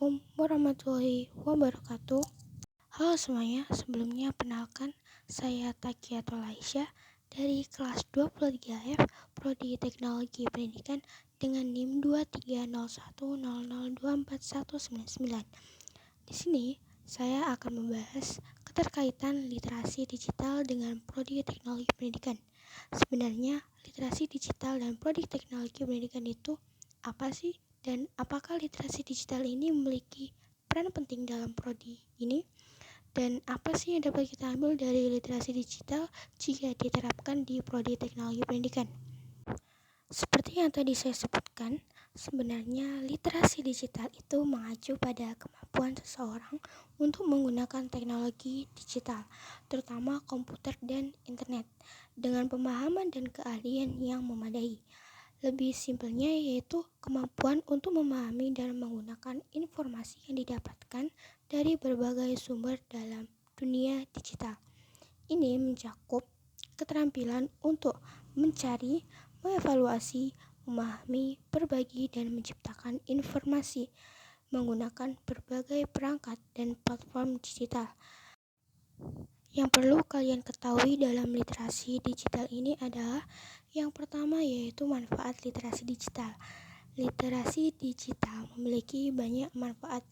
Assalamualaikum warahmatullahi wabarakatuh. Halo semuanya, sebelumnya perkenalkan saya Takiatul Aisyah dari kelas 23F Prodi Teknologi Pendidikan dengan NIM 23010024199. Di sini saya akan membahas keterkaitan literasi digital dengan Prodi Teknologi Pendidikan. Sebenarnya literasi digital dan Prodi Teknologi Pendidikan itu apa sih? Dan apakah literasi digital ini memiliki peran penting dalam prodi ini? Dan apa sih yang dapat kita ambil dari literasi digital jika diterapkan di prodi teknologi pendidikan? Seperti yang tadi saya sebutkan, sebenarnya literasi digital itu mengacu pada kemampuan seseorang untuk menggunakan teknologi digital, terutama komputer dan internet, dengan pemahaman dan keahlian yang memadai. Lebih simpelnya yaitu kemampuan untuk memahami dan menggunakan informasi yang didapatkan dari berbagai sumber dalam dunia digital. Ini mencakup keterampilan untuk mencari, mengevaluasi, memahami, berbagi, dan menciptakan informasi menggunakan berbagai perangkat dan platform digital. Yang perlu kalian ketahui dalam literasi digital ini adalah yang pertama yaitu manfaat literasi digital. Literasi digital memiliki banyak manfaat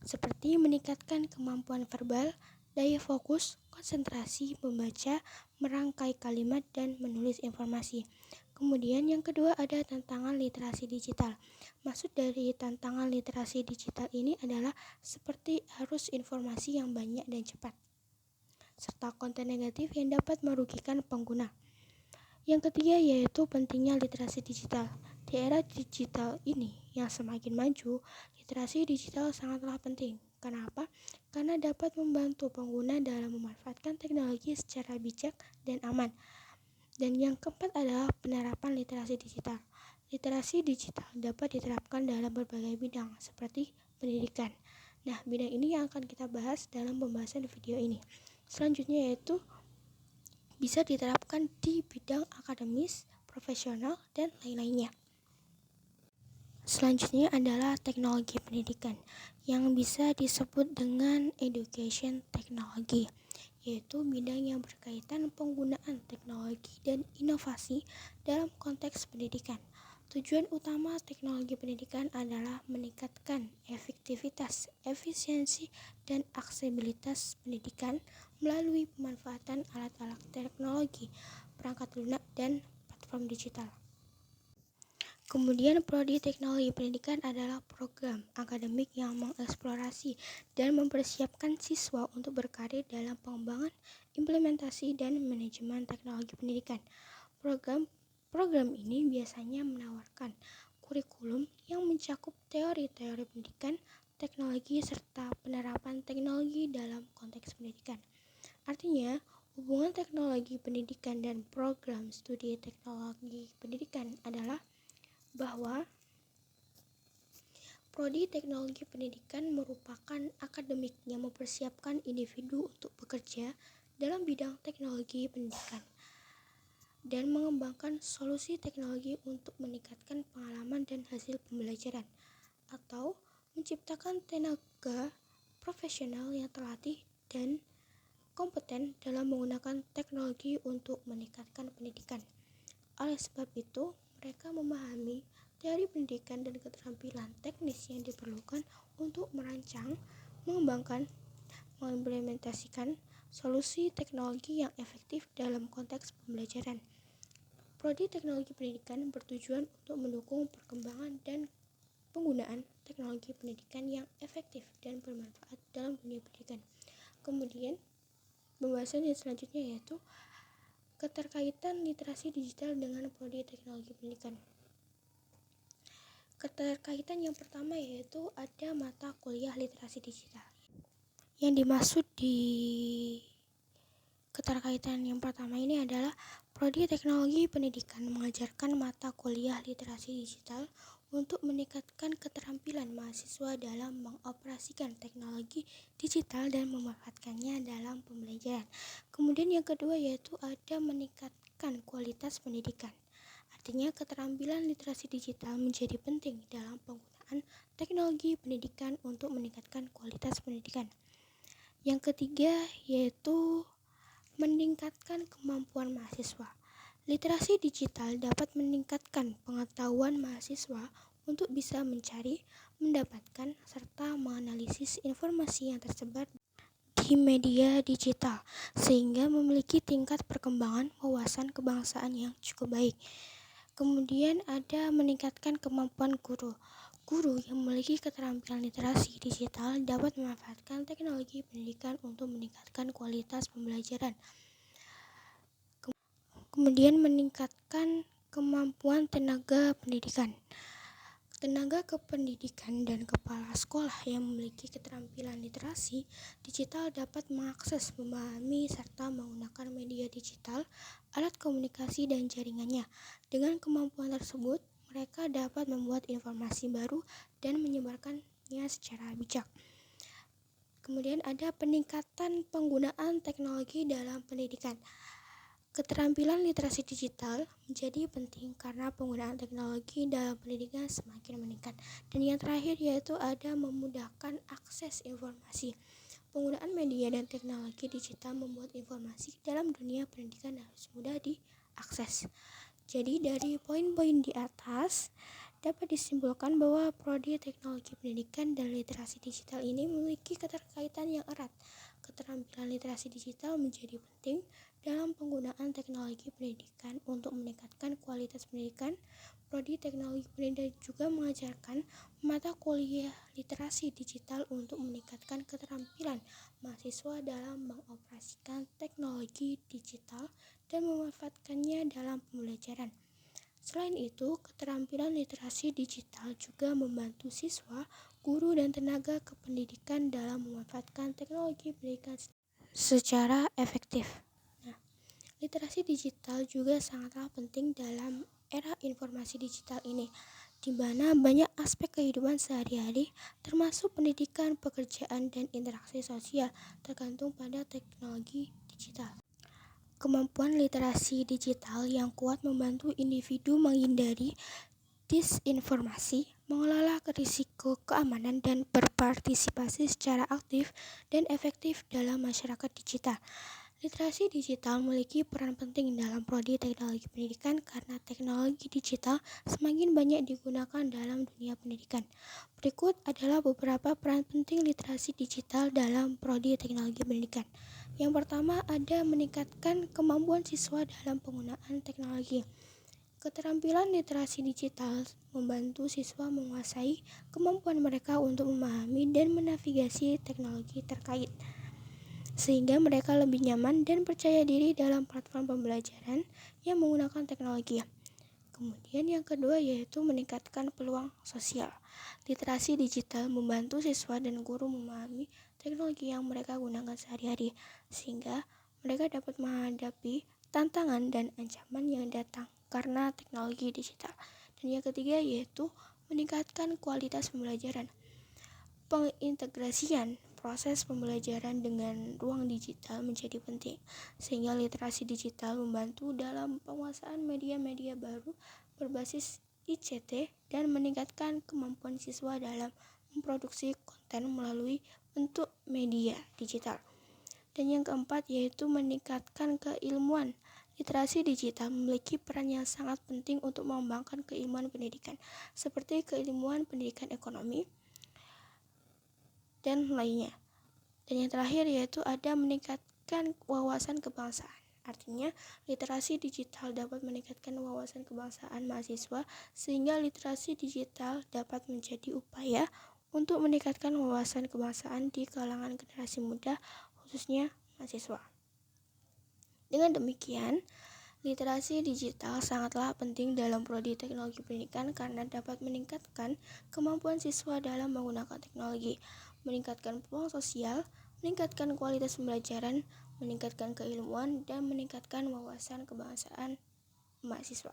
seperti meningkatkan kemampuan verbal, daya fokus, konsentrasi, membaca, merangkai kalimat, dan menulis informasi. Kemudian yang kedua ada tantangan literasi digital. Maksud dari tantangan literasi digital ini adalah seperti arus informasi yang banyak dan cepat, serta konten negatif yang dapat merugikan pengguna. Yang ketiga yaitu pentingnya literasi digital. Di era digital ini yang semakin maju, literasi digital sangatlah penting. Kenapa? Karena dapat membantu pengguna dalam memanfaatkan teknologi secara bijak dan aman. Dan yang keempat adalah penerapan literasi digital. Literasi digital dapat diterapkan dalam berbagai bidang seperti pendidikan. Nah, bidang ini yang akan kita bahas dalam pembahasan video ini. Selanjutnya yaitu bisa diterapkan di bidang akademis, profesional, dan lain-lainnya. Selanjutnya adalah teknologi pendidikan yang bisa disebut dengan education technology, yaitu bidang yang berkaitan penggunaan teknologi dan inovasi dalam konteks pendidikan. Tujuan utama teknologi pendidikan adalah meningkatkan efektivitas, efisiensi, dan aksesibilitas pendidikan melalui pemanfaatan alat-alat teknologi, perangkat lunak, dan platform digital. Kemudian prodi teknologi pendidikan adalah program akademik yang mengeksplorasi dan mempersiapkan siswa untuk berkarir dalam pengembangan, implementasi, dan manajemen teknologi pendidikan. Program ini biasanya menawarkan kurikulum yang mencakup teori-teori pendidikan, teknologi, serta penerapan teknologi dalam konteks pendidikan. Artinya, hubungan teknologi pendidikan dan program studi teknologi pendidikan adalah bahwa prodi teknologi pendidikan merupakan akademik yang mempersiapkan individu untuk bekerja dalam bidang teknologi pendidikan dan mengembangkan solusi teknologi untuk meningkatkan pengalaman dan hasil pembelajaran, atau menciptakan tenaga profesional yang terlatih dan kompeten dalam menggunakan teknologi untuk meningkatkan pendidikan. Oleh sebab itu, mereka memahami teori pendidikan dan keterampilan teknis yang diperlukan untuk merancang, mengembangkan, mengimplementasikan solusi teknologi yang efektif dalam konteks pembelajaran. Prodi teknologi pendidikan bertujuan untuk mendukung perkembangan dan penggunaan teknologi pendidikan yang efektif dan bermanfaat dalam dunia pendidikan. Kemudian, pembahasan yang selanjutnya yaitu keterkaitan literasi digital dengan prodi teknologi pendidikan. Keterkaitan yang pertama yaitu ada mata kuliah literasi digital. Yang dimaksud di keterkaitan yang pertama ini adalah prodi teknologi pendidikan mengajarkan mata kuliah literasi digital untuk meningkatkan keterampilan mahasiswa dalam mengoperasikan teknologi digital dan memanfaatkannya dalam pembelajaran. Kemudian yang kedua yaitu ada meningkatkan kualitas pendidikan. Artinya keterampilan literasi digital menjadi penting dalam penggunaan teknologi pendidikan untuk meningkatkan kualitas pendidikan. Yang ketiga yaitu meningkatkan kemampuan mahasiswa. Literasi digital dapat meningkatkan pengetahuan mahasiswa untuk bisa mencari, mendapatkan, serta menganalisis informasi yang tersebar di media digital, sehingga memiliki tingkat perkembangan wawasan kebangsaan yang cukup baik. Kemudian ada meningkatkan kemampuan guru. Guru yang memiliki keterampilan literasi digital dapat memanfaatkan teknologi pendidikan untuk meningkatkan kualitas pembelajaran. Kemudian meningkatkan kemampuan tenaga pendidikan. Tenaga kependidikan dan kepala sekolah yang memiliki keterampilan literasi digital dapat mengakses, memahami, serta menggunakan media digital, alat komunikasi, dan jaringannya. Dengan kemampuan tersebut, mereka dapat membuat informasi baru dan menyebarkannya secara bijak. Kemudian ada peningkatan penggunaan teknologi dalam pendidikan. Keterampilan literasi digital menjadi penting karena penggunaan teknologi dalam pendidikan semakin meningkat. Dan yang terakhir yaitu ada memudahkan akses informasi. Penggunaan media dan teknologi digital membuat informasi dalam dunia pendidikan harus mudah diakses. Jadi dari poin-poin di atas dapat disimpulkan bahwa prodi teknologi pendidikan dan literasi digital ini memiliki keterkaitan yang erat. Keterampilan literasi digital menjadi penting dalam penggunaan teknologi pendidikan untuk meningkatkan kualitas pendidikan. Prodi teknologi pendidikan juga mengajarkan mata kuliah literasi digital untuk meningkatkan keterampilan mahasiswa dalam mengoperasikan teknologi digital dan memanfaatkannya dalam pembelajaran. Selain itu, keterampilan literasi digital juga membantu siswa, guru, dan tenaga kependidikan dalam memanfaatkan teknologi pendidikan secara efektif. Literasi digital juga sangatlah penting dalam era informasi digital ini, di mana banyak aspek kehidupan sehari-hari, termasuk pendidikan, pekerjaan, dan interaksi sosial, tergantung pada teknologi digital. Kemampuan literasi digital yang kuat membantu individu menghindari disinformasi, mengelola risiko keamanan, dan berpartisipasi secara aktif dan efektif dalam masyarakat digital. Literasi digital memiliki peran penting dalam prodi teknologi pendidikan karena teknologi digital semakin banyak digunakan dalam dunia pendidikan. Berikut adalah beberapa peran penting literasi digital dalam prodi teknologi pendidikan. Yang pertama ada meningkatkan kemampuan siswa dalam penggunaan teknologi. Keterampilan literasi digital membantu siswa menguasai kemampuan mereka untuk memahami dan menavigasi teknologi terkait, sehingga mereka lebih nyaman dan percaya diri dalam platform pembelajaran yang menggunakan teknologi. Kemudian yang kedua yaitu meningkatkan peluang sosial. Literasi digital membantu siswa dan guru memahami teknologi yang mereka gunakan sehari-hari, sehingga mereka dapat menghadapi tantangan dan ancaman yang datang karena teknologi digital. Dan yang ketiga yaitu meningkatkan kualitas pembelajaran. Pengintegrasian proses pembelajaran dengan ruang digital menjadi penting, sehingga literasi digital membantu dalam penguasaan media-media baru berbasis ICT dan meningkatkan kemampuan siswa dalam memproduksi konten melalui bentuk media digital. Dan yang keempat yaitu meningkatkan keilmuan. Literasi digital memiliki peran yang sangat penting untuk mengembangkan keilmuan pendidikan, seperti keilmuan pendidikan ekonomi, dan lainnya. Dan yang terakhir yaitu ada meningkatkan wawasan kebangsaan. Artinya, literasi digital dapat meningkatkan wawasan kebangsaan mahasiswa, sehingga literasi digital dapat menjadi upaya untuk meningkatkan wawasan kebangsaan di kalangan generasi muda, khususnya mahasiswa. Dengan demikian, literasi digital sangatlah penting dalam prodi teknologi pendidikan karena dapat meningkatkan kemampuan siswa dalam menggunakan teknologi, meningkatkan peluang sosial, meningkatkan kualitas pembelajaran, meningkatkan keilmuan, dan meningkatkan wawasan kebangsaan mahasiswa.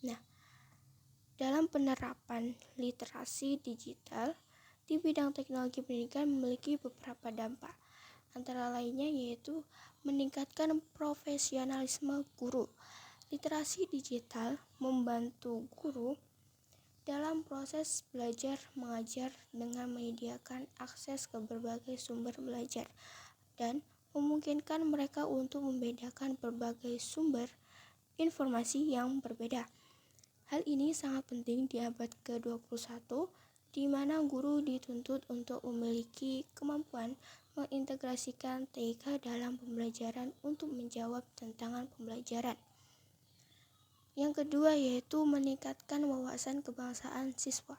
Nah, dalam penerapan literasi digital di bidang teknologi pendidikan memiliki beberapa dampak. Antara lainnya yaitu meningkatkan profesionalisme guru. Literasi digital membantu guru dalam proses belajar mengajar dengan menyediakan akses ke berbagai sumber belajar dan memungkinkan mereka untuk membedakan berbagai sumber informasi yang berbeda. Hal ini sangat penting di abad ke-21, di mana guru dituntut untuk memiliki kemampuan mengintegrasikan TIK dalam pembelajaran untuk menjawab tantangan pembelajaran. Yang kedua yaitu meningkatkan wawasan kebangsaan siswa.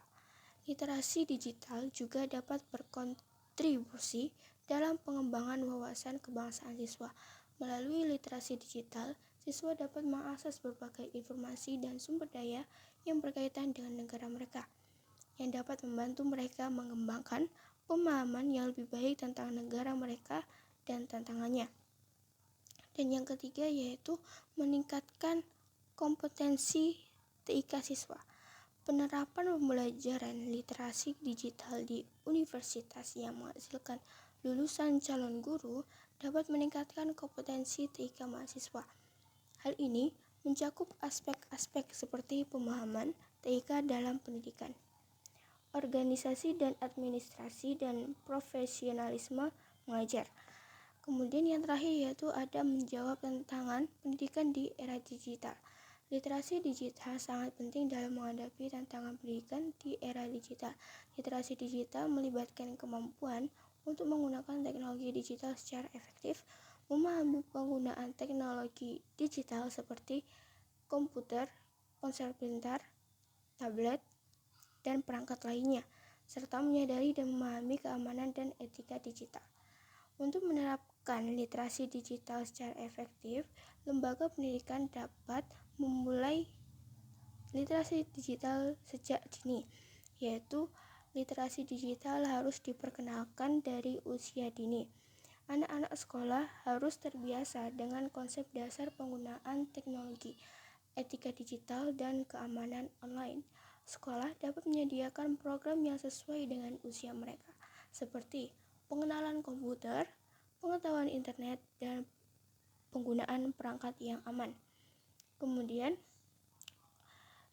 Literasi digital juga dapat berkontribusi dalam pengembangan wawasan kebangsaan siswa. Melalui literasi digital, siswa dapat mengakses berbagai informasi dan sumber daya yang berkaitan dengan negara mereka, yang dapat membantu mereka mengembangkan pemahaman yang lebih baik tentang negara mereka dan tantangannya. Dan yang ketiga yaitu meningkatkan kompetensi TIK siswa. Penerapan pembelajaran literasi digital di universitas yang menghasilkan lulusan calon guru dapat meningkatkan kompetensi TIK mahasiswa. Hal ini mencakup aspek-aspek seperti pemahaman TIK dalam pendidikan, organisasi dan administrasi, dan profesionalisme mengajar. Kemudian yang terakhir yaitu ada menjawab tantangan pendidikan di era digital. Literasi digital sangat penting dalam menghadapi tantangan pendidikan di era digital. Literasi digital melibatkan kemampuan untuk menggunakan teknologi digital secara efektif, memahami penggunaan teknologi digital seperti komputer, ponsel pintar, tablet, dan perangkat lainnya, serta menyadari dan memahami keamanan dan etika digital. Untuk menerapkan literasi digital secara efektif, lembaga pendidikan dapat memulai literasi digital sejak dini, yaitu literasi digital harus diperkenalkan dari usia dini. Anak-anak sekolah harus terbiasa dengan konsep dasar penggunaan teknologi, etika digital, dan keamanan online. Sekolah dapat menyediakan program yang sesuai dengan usia mereka, seperti pengenalan komputer, pengetahuan internet, dan penggunaan perangkat yang aman. Kemudian,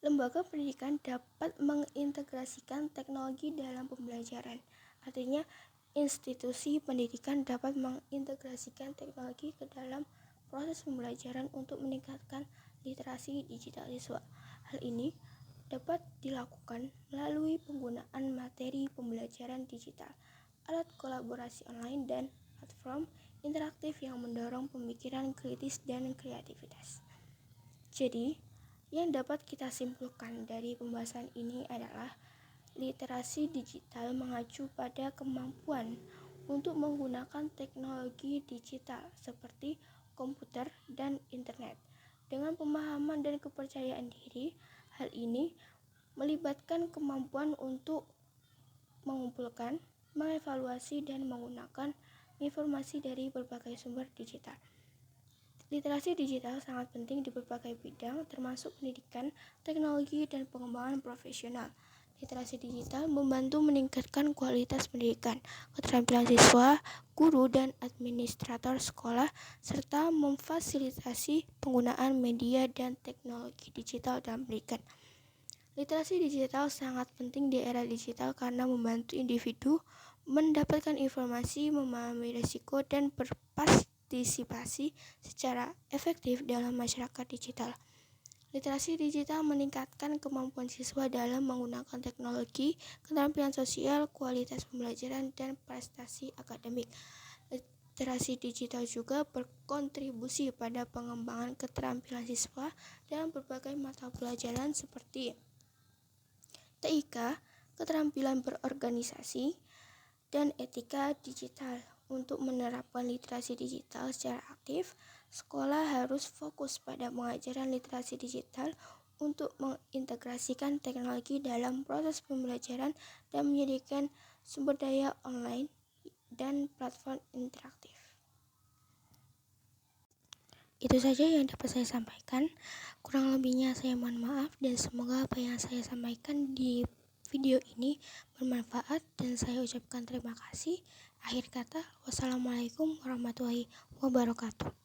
lembaga pendidikan dapat mengintegrasikan teknologi dalam pembelajaran. Artinya, institusi pendidikan dapat mengintegrasikan teknologi ke dalam proses pembelajaran untuk meningkatkan literasi digital siswa. Hal ini dapat dilakukan melalui penggunaan materi pembelajaran digital, alat kolaborasi online, dan platform interaktif yang mendorong pemikiran kritis dan kreativitas. Jadi, yang dapat kita simpulkan dari pembahasan ini adalah literasi digital mengacu pada kemampuan untuk menggunakan teknologi digital seperti komputer dan internet dengan pemahaman dan kepercayaan diri. Hal ini melibatkan kemampuan untuk mengumpulkan, mengevaluasi, dan menggunakan informasi dari berbagai sumber digital. Literasi digital sangat penting di berbagai bidang, termasuk pendidikan, teknologi, dan pengembangan profesional. Literasi digital membantu meningkatkan kualitas pendidikan, keterampilan siswa, guru, dan administrator sekolah, serta memfasilitasi penggunaan media dan teknologi digital dalam pendidikan. Literasi digital sangat penting di era digital karena membantu individu mendapatkan informasi, memahami risiko, dan berpartisipasi secara efektif dalam masyarakat digital. Literasi digital meningkatkan kemampuan siswa dalam menggunakan teknologi, keterampilan sosial, kualitas pembelajaran, dan prestasi akademik. Literasi digital juga berkontribusi pada pengembangan keterampilan siswa dalam berbagai mata pelajaran seperti TIK, keterampilan berorganisasi, dan etika digital. Untuk menerapkan literasi digital secara aktif, sekolah harus fokus pada pengajaran literasi digital untuk mengintegrasikan teknologi dalam proses pembelajaran dan menyediakan sumber daya online dan platform interaktif. Itu saja yang dapat saya sampaikan. Kurang lebihnya saya mohon maaf, dan semoga apa yang saya sampaikan di video ini bermanfaat, dan saya ucapkan terima kasih. Akhir kata, wassalamualaikum warahmatullahi wabarakatuh.